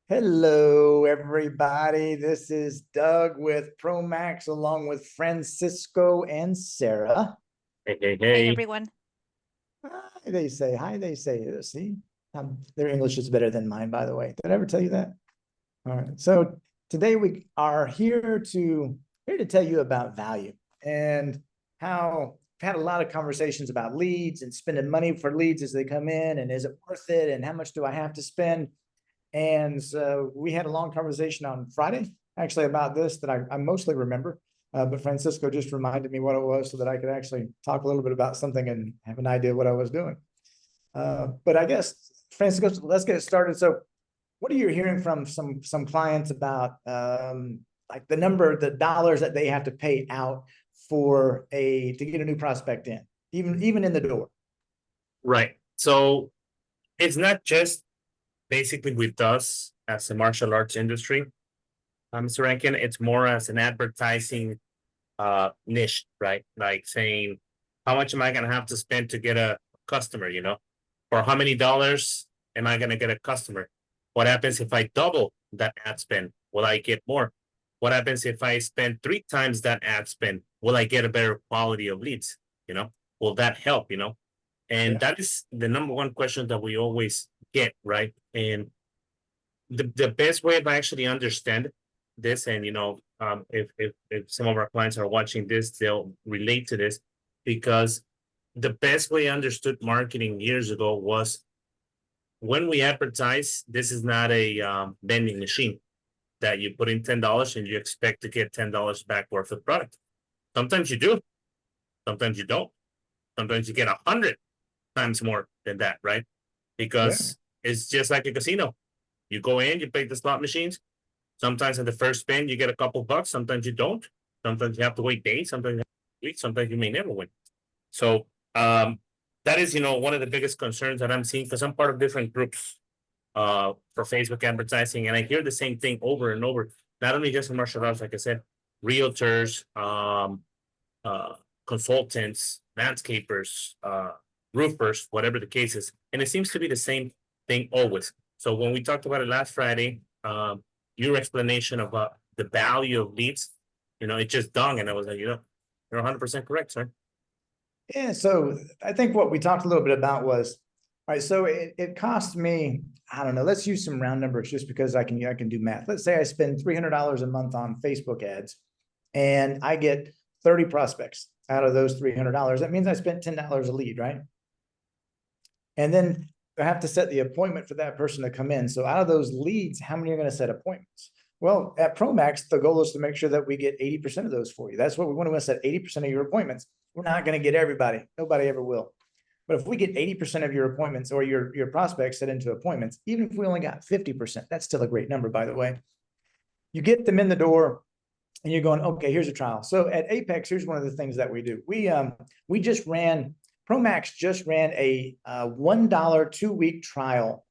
Hello, everybody. This is Doug with Promax along with Francisco and Sarah. Hey, hey, Hey, hey. everyone. Hi, they say. Hi, they say. See, their English is better than mine, by the way. Did I ever tell you that? All right. So today we are here to tell you about value and how I've had a lot of conversations about leads and spending money for leads as they come in, and is it worth it? And how much do I have to spend? And so we had a long conversation on Friday, actually, about this that I mostly remember. But Francisco just reminded me what it was so that I could actually talk a little bit about something and have an idea what I was doing. But I guess, Francisco, let's get it started. So what are you hearing from some clients about like the dollars that they have to pay out to get a new prospect in, even in the door? Right. So it's not just basically with us as a martial arts industry, Mr. Rankin, it's more as an advertising niche, right? Like saying, how much am I gonna have to spend to get a customer, Or how many dollars am I gonna get a customer? What happens if I double that ad spend? Will I get more? What happens if I spend 3 times that ad spend? Will I get a better quality of leads? Will that help? And Yeah. that is the number one question that we always get, right? And the best way to actually understand this, and if some of our clients are watching this, they'll relate to this, because the best way I understood marketing years ago was, when we advertise, this is not a vending machine that you put in $10 and you expect to get $10 back worth of product. Sometimes you do, sometimes you don't. Sometimes you get 100 times more than that, right? Because it's just like a casino. You go in, you play the slot machines. Sometimes at the first spin, you get a couple bucks. Sometimes you don't. Sometimes you have to wait days. Sometimes you have to wait. Sometimes you may never win. So that is, one of the biggest concerns that I'm seeing, because I'm part of different groups for Facebook advertising, and I hear the same thing over and over. Not only just in martial arts, like I said, realtors, consultants, landscapers, roofers, whatever the case is. And it seems to be the same thing always. So when we talked about it last Friday, your explanation about the value of leads, it just dawned, and I was like, you're 100% correct, sir. Yeah, so I think what we talked a little bit about was, all right, so it cost me, I don't know, let's use some round numbers just because I can do math. Let's say I spend $300 a month on Facebook ads and I get 30 prospects out of those $300. That means I spent $10 a lead, right? And then I have to set the appointment for that person to come in. So out of those leads, how many are going to set appointments? Well, at Promax, the goal is to make sure that we get 80% of those for you. That's what we want to set 80% of your appointments. We're not going to get everybody. Nobody ever will. But if we get 80% of your appointments or your prospects set into appointments, even if we only got 50%, that's still a great number, by the way. You get them in the door and you're going, okay, here's a trial. So at Apex, here's one of the things that we do. Promax just ran a $1 2-week trial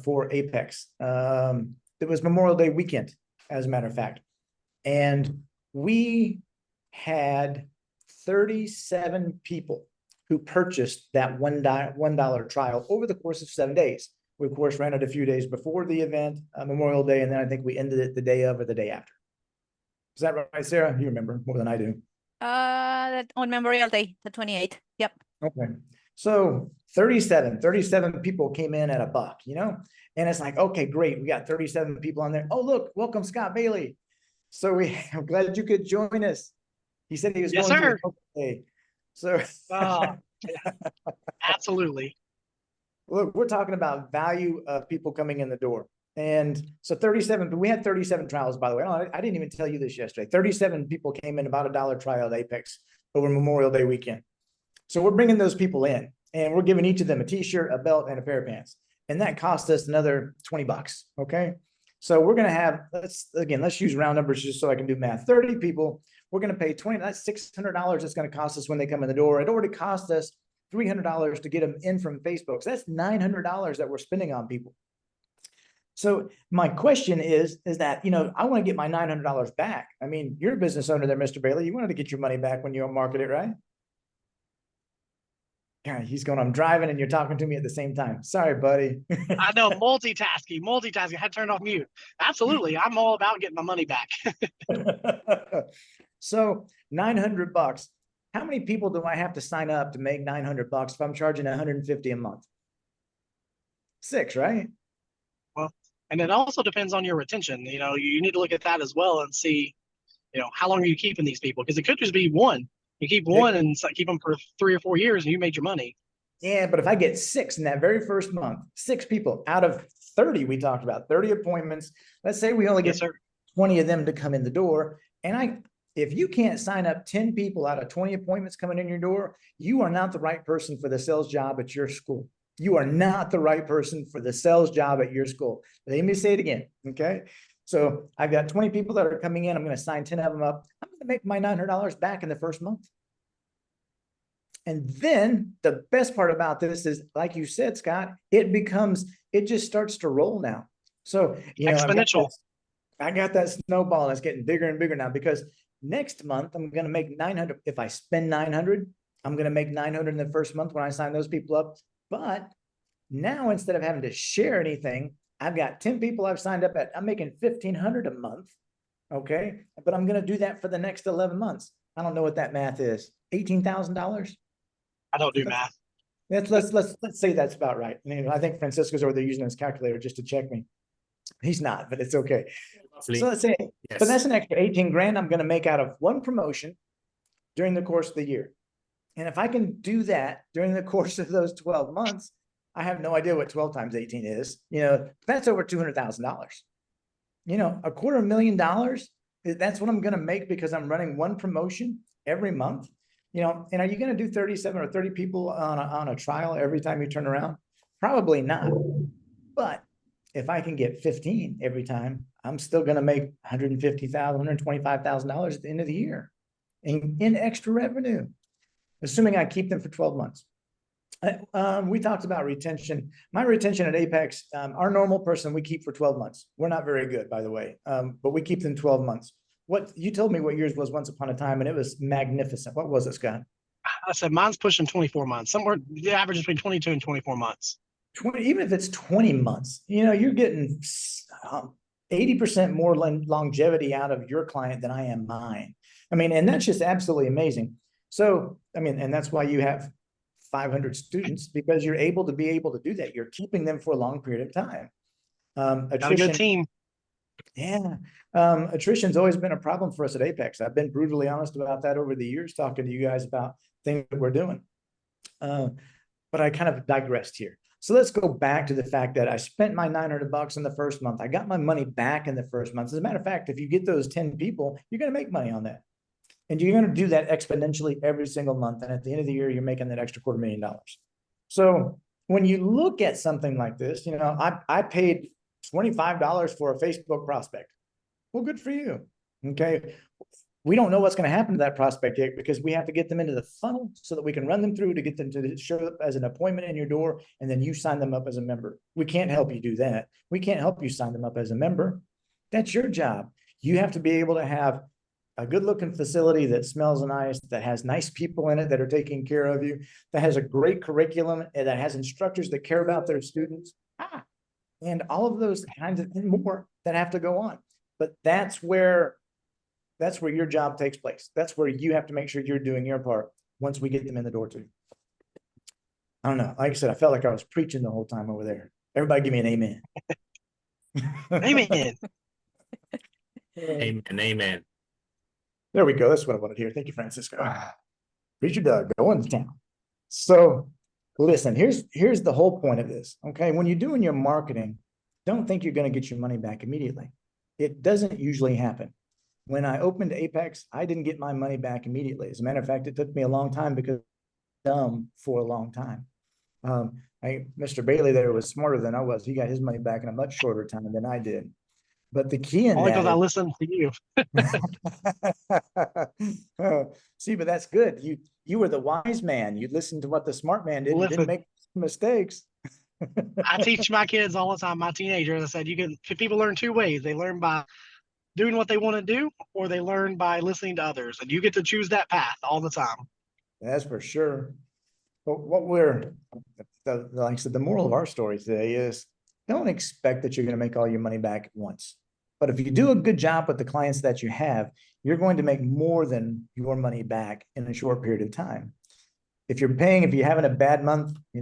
for Apex. It was Memorial Day weekend, as a matter of fact. And we had 37 people who purchased that $1 trial over the course of 7 days. We, of course, ran it a few days before the event, Memorial Day, and then I think we ended it the day of or the day after. Is that right, Sarah? You remember more than I do. On Memorial Day, the 28th. Yep. Okay. So 37 people came in at $1, and it's like, okay, great. We got 37 people on there. Oh, look, welcome, Scott Bailey. So I'm glad you could join us. He said he was going to okay. So absolutely. Look, we're talking about value of people coming in the door. And so 37, but we had 37 trials, by the way. I didn't even tell you this yesterday. 37 people came in about $1 trial at Apex over Memorial Day weekend. So we're bringing those people in and we're giving each of them a t-shirt, a belt, and a pair of pants. And that cost us another $20. Okay. So we're going to have, let's use round numbers just so I can do math. 30 people, we're going to pay 20, that's $600 that's going to cost us when they come in the door. It already cost us $300 to get them in from Facebook. So that's $900 that we're spending on people. So my question is that, I want to get my $900 back. I mean, you're a business owner there, Mr. Bailey. You wanted to get your money back when you market it, right? God, he's going, I'm driving and you're talking to me at the same time. Sorry, buddy. I know, multitasking. I had to turn off mute. Absolutely. I'm all about getting my money back. So $900. How many people do I have to sign up to make $900 if I'm charging 150 a month? 6, right? And it also depends on your retention. You know, you need to look at that as well and see, you know, how long are you keeping these people? Because it could just be one. You keep one and keep them for 3 or 4 years and you made your money. Yeah, but if I get 6 in that very first month, 6 people out of 30, we talked about 30 appointments. Let's say we only get 20 of them to come in the door. And if you can't sign up 10 people out of 20 appointments coming in your door, you are not the right person for the sales job at your school. You are not the right person for the sales job at your school. Let me say it again, okay? So I've got 20 people that are coming in. I'm going to sign 10 of them up. I'm going to make my $900 back in the first month. And then the best part about this is, like you said, Scott, it just starts to roll now. So, you know, exponential. I got that snowball and it's getting bigger and bigger now, because next month I'm going to make 900. If I spend 900, I'm going to make 900 in the first month when I sign those people up. But now, instead of having to share anything, I've got 10 people I've signed up at. I'm making 1,500 a month. Okay. But I'm going to do that for the next 11 months. I don't know what that math is. $18,000. I don't do math. Let's say that's about right. And I think Francisco's over there using his calculator just to check me. He's not, but it's okay. Roughly, So let's say, yes. but that's an extra 18 grand I'm going to make out of one promotion during the course of the year. And if I can do that during the course of those 12 months, I have no idea what 12 times 18 is. You know, that's over $200,000. You know, $250,000, that's what I'm going to make because I'm running one promotion every month. You know, and are you going to do 37 or 30 people on a trial every time you turn around? Probably not. But if I can get 15 every time, I'm still going to make $150,000, $125,000 at the end of the year in extra revenue, assuming I keep them for 12 months. We talked about retention. My retention at Apex, our normal person we keep for 12 months. We're not very good, by the way, but we keep them 12 months. What you told me what yours was once upon a time, and it was magnificent. What was it, Scott? I said mine's pushing 24 months. Somewhere the average is between 22 and 24 months. 20, even if it's 20 months, you know, you're getting 80% more longevity out of your client than I am mine. I mean, and that's just absolutely amazing. So, I mean, and that's why you have 500 students, because you're able to do that. You're keeping them for a long period of time. Got a good team. Yeah. Attrition's always been a problem for us at Apex. I've been brutally honest about that over the years, talking to you guys about things that we're doing. But I kind of digressed here. So let's go back to the fact that I spent my $900 in the first month. I got my money back in the first month. As a matter of fact, if you get those 10 people, you're going to make money on that. And you're going to do that exponentially every single month. And at the end of the year, you're making that extra $250,000. So when you look at something like this, you know, I paid $25 for a Facebook prospect. Well, good for you. Okay. We don't know what's going to happen to that prospect yet, because we have to get them into the funnel so that we can run them through to get them to show up as an appointment in your door. And then you sign them up as a member. We can't help you do that. We can't help you sign them up as a member. That's your job. You have to be able to have a good looking facility that smells nice, that has nice people in it that are taking care of you, that has a great curriculum, and that has instructors that care about their students. And all of those kinds of and more that have to go on. But that's where your job takes place. That's where you have to make sure you're doing your part once we get them in the door too. I don't know. Like I said, I felt like I was preaching the whole time over there. Everybody give me an amen. Amen. Amen. Amen. There we go. That's what I wanted to hear. Thank you, Francisco. Preacher Doug, going to town. So listen, here's the whole point of this. Okay. When you're doing your marketing, don't think you're going to get your money back immediately. It doesn't usually happen. When I opened Apex, I didn't get my money back immediately. As a matter of fact, it took me a long time because I was dumb for a long time. Mr. Bailey there was smarter than I was. He got his money back in a much shorter time than I did. But the key in Only because I that listened to you. see, but that's good. You were the wise man. You listened to what the smart man did. You didn't make mistakes. I teach my kids all the time, my teenagers. I said, people learn 2 ways. They learn by doing what they want to do, or they learn by listening to others. And you get to choose that path all the time. That's for sure. But like I said, the moral of our story today is don't expect that you're going to make all your money back at once. But if you do a good job with the clients that you have, you're going to make more than your money back in a short period of time. If you're having a bad month, we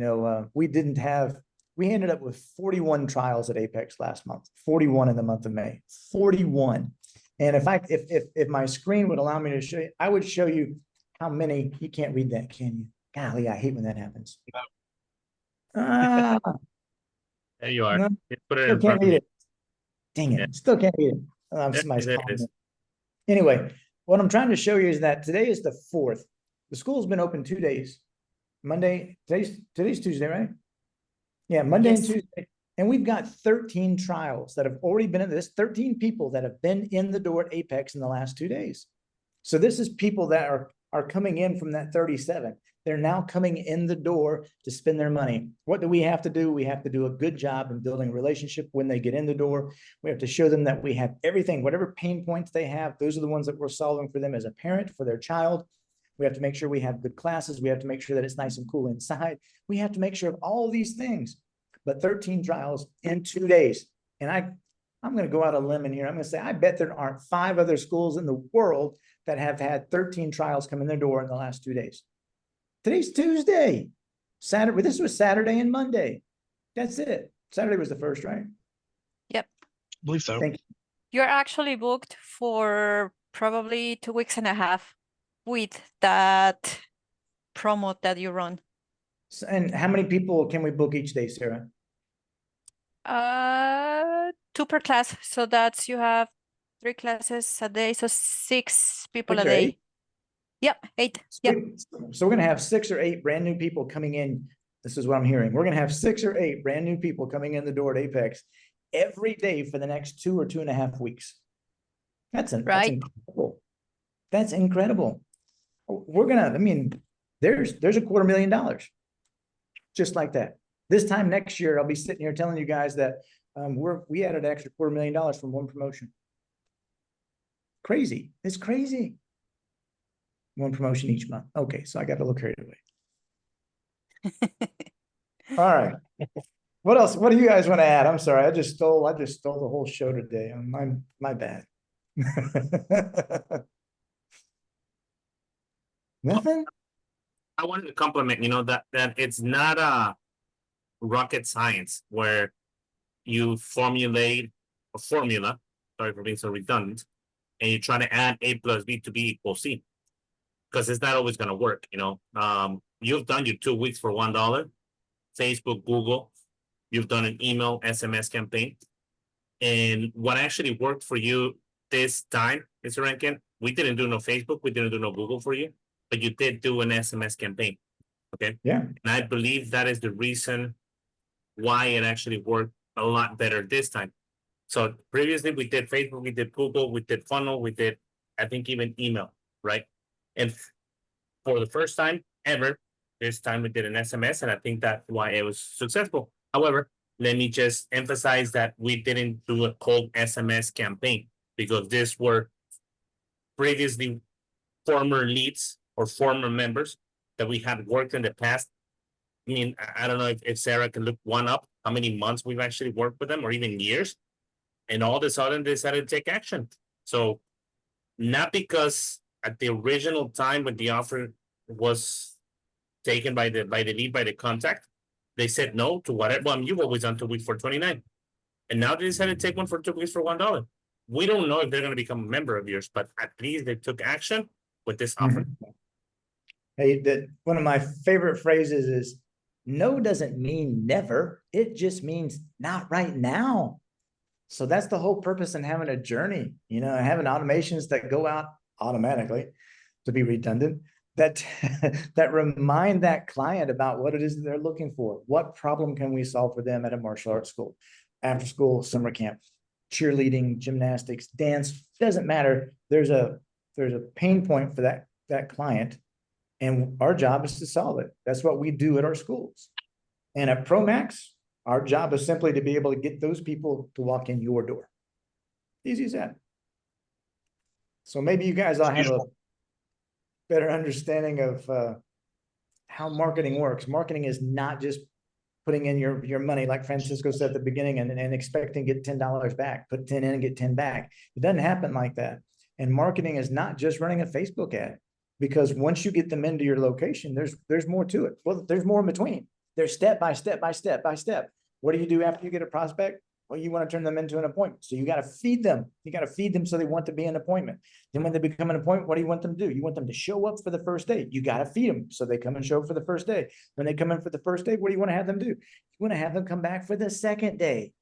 ended up with 41 trials at Apex last month, 41 in the month of May, 41. And if my screen would allow me to show you, I would show you how many. You can't read that, can you? Golly, I hate when that happens. Ah, There you are. no, Just put it still in can't front of read you. it. Dang Yeah. it, still can't read it. Somebody's There it calling is. me. Anyway, what I'm trying to show you is that today is the 4th. The school's been open 2 days. Monday, today's Tuesday, right? Yeah, Monday and Yes. Tuesday. And we've got 13 trials that have already been in this, 13 people that have been in the door at Apex in the last 2 days. So this is people that are coming in from that 37. They're now coming in the door to spend their money. What do we have to do? We have to do a good job in building a relationship when they get in the door. We have to show them that we have everything, whatever pain points they have, those are the ones that we're solving for them as a parent, for their child. We have to make sure we have good classes. We have to make sure that it's nice and cool inside. We have to make sure of all these things. But 13 trials in 2 days. And I'm going to go out on a limb in here. I'm going to say, I bet there aren't 5 other schools in the world that have had 13 trials come in their door in the last 2 days. Today's Tuesday. Saturday. This was Saturday and Monday. That's it. Saturday was the first, right? Yep. I believe so. Thank you. You're actually booked for probably 2.5 weeks with that promo that you run. And how many people can we book each day, Sarah? 2 per class. So that's you have 3 classes a day, so 6 people 6 a or 8? day. Yep, 8. Yep. So we're going to have 6 or 8 brand new people coming in. This is what I'm hearing. We're going to have 6 or 8 brand new people coming in the door at Apex every day for the next 2 or 2.5 weeks. That's Right. incredible. That's incredible. There's $250,000 just like that. This time next year, I'll be sitting here telling you guys that we added an extra $250,000 from one promotion. Crazy. It's crazy. One promotion each month. Okay, so I got to look carried away. All right. What else? What do you guys want to add? I'm sorry. I just stole the whole show today. My bad. Nothing? I wanted to compliment, that it's not a rocket science where you formulate a formula, sorry for being so redundant, and you try to add A plus B to B equals C. Because it's not always going to work, You've done your 2 weeks for $1, Facebook, Google. You've done an email, SMS campaign. And what actually worked for you this time, Mr. Rankin, we didn't do no Facebook, we didn't do no Google for you, but you did do an SMS campaign. Okay. Yeah. And I believe that is the reason why it actually worked a lot better this time. So previously we did Facebook, we did Google, we did funnel, we did, I think, even email, right? And for the first time ever, this time we did an SMS, and I think that's why it was successful. However, let me just emphasize that we didn't do a cold SMS campaign because these were previously former leads or former members that we had worked in the past. I mean, I don't know if Sarah can look one up, how many months we've actually worked with them or even years. And all of a sudden they decided to take action. So not because at the original time when the offer was taken by the lead, by the contact, they said no to whatever. Well, you've always done 2 weeks for $29. And now they decided to take one for 2 weeks for $1. We don't know if they're going to become a member of yours, but at least they took action with this offer. Hey, one of my favorite phrases is no doesn't mean never. It just means not right now. So that's the whole purpose in having a journey, having automations that go out automatically, to be redundant, that that remind that client about what it is that they're looking for. What problem can we solve for them at a martial arts school, after school, summer camp, cheerleading, gymnastics, dance, doesn't matter. There's a pain point for that client. And our job is to solve it. That's what we do at our schools. And at ProMax, our job is simply to be able to get those people to walk in your door. Easy as that. So maybe you guys all have a better understanding of how marketing works. Marketing is not just putting in your money, like Francisco said at the beginning, and expecting to get $10 back. Put 10 in and get 10 back. It doesn't happen like that. And marketing is not just running a Facebook ad, because once you get them into your location, there's more to it. Well, there's more in between. There's step by step by step by step. What do you do after you get a prospect? Well, you want to turn them into an appointment. So you got to feed them. You got to feed them so they want to be an appointment. Then when they become an appointment, what do you want them to do? You want them to show up for the first day. You got to feed them so they come and show up for the first day. When they come in for the first day, what do you want to have them do? You want to have them come back for the second day.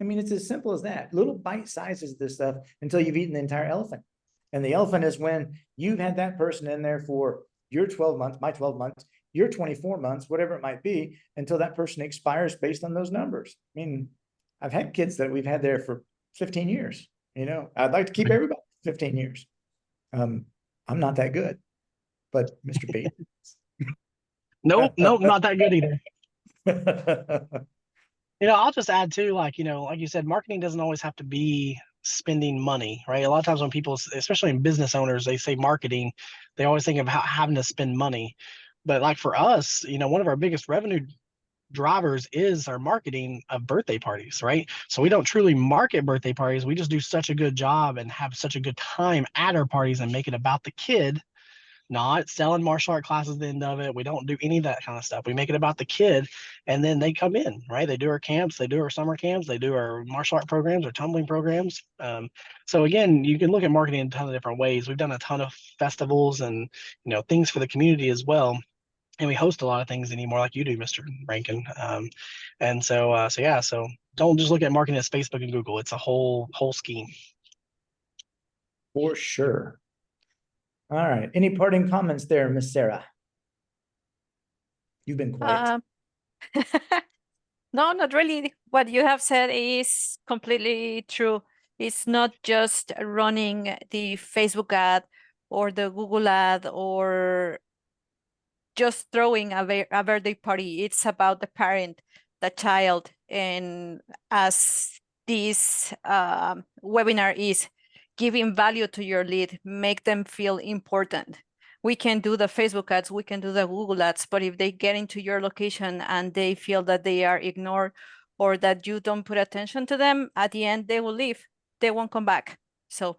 I mean, it's as simple as that. Little bite sizes of this stuff until you've eaten the entire elephant. And the elephant is when you've had that person in there for your 12 months, my 12 months, your 24 months, whatever it might be, until that person expires based on those numbers. I mean, I've had kids that we've had there for 15 years. You know, I'd like to keep everybody 15 years. I'm not that good, but Mr. B. Nope, not that good either. I'll just add too, like you said, marketing doesn't always have to be spending money, right? A lot of times when people, especially in business owners, they say marketing, they always think of having to spend money. But like for us, one of our biggest revenue drivers is our marketing of birthday parties, right? So we don't truly market birthday parties. We just do such a good job and have such a good time at our parties and make it about the kid, not selling martial art classes at the end of it. We don't do any of that kind of stuff. We make it about the kid, and then they come in, right? They do our camps, they do our summer camps, they do our martial art programs, our tumbling programs. So again, you can look at marketing in a ton of different ways. We've done a ton of festivals and things for the community as well. And we host a lot of things anymore, like you do, Mr. Rankin. So don't just look at marketing as Facebook and Google. It's a whole scheme. For sure. All right. Any parting comments there, Miss Sarah? You've been quiet. No, not really. What you have said is completely true. It's not just running the Facebook ad or the Google ad or just throwing a birthday party. It's about the parent, the child, and as this webinar is giving value to your lead, make them feel important. We can do the Facebook ads, we can do the Google ads, but if they get into your location and they feel that they are ignored or that you don't put attention to them, at the end they will leave. They won't come back. So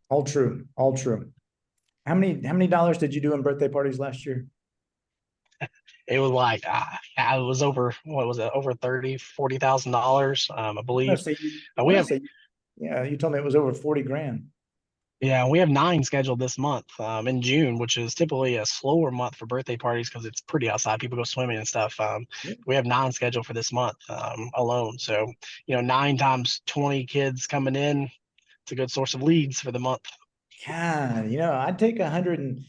all true, all true. How many dollars did you do in birthday parties last year? It was like it was over, what was it, over $40,000, I believe. Yeah, you told me it was over 40 grand. Yeah, we have 9 scheduled this month in June, which is typically a slower month for birthday parties because it's pretty outside. People go swimming and stuff. We have 9 scheduled for this month alone. So 9 times 20 kids coming in, it's a good source of leads for the month. God, I'd take 100 and,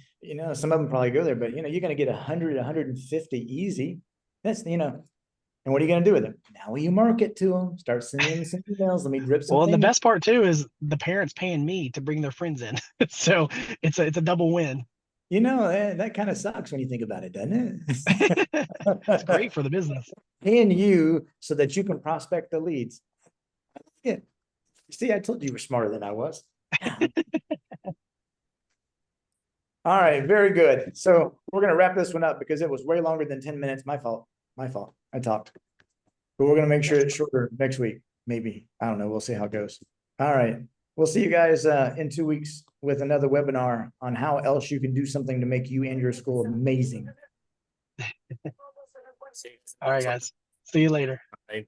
some of them probably go there, but you're going to get 100, 150 easy. That's, and what are you going to do with them? Now you market to them, start sending them some emails. Let me drip some. Well, and the best part too is the parents paying me to bring their friends in. So it's a double win. That kind of sucks when you think about it, doesn't it? It's great for the business. Paying you so that you can prospect the leads. Yeah. See, I told you you were smarter than I was. All right, very good. So we're going to wrap this one up because it was way longer than 10 minutes. My fault. I talked. But we're going to make sure it's shorter next week. Maybe. I don't know. We'll see how it goes. All right. We'll see you guys in 2 weeks with another webinar on how else you can do something to make you and your school amazing. All right, guys. See you later. Bye.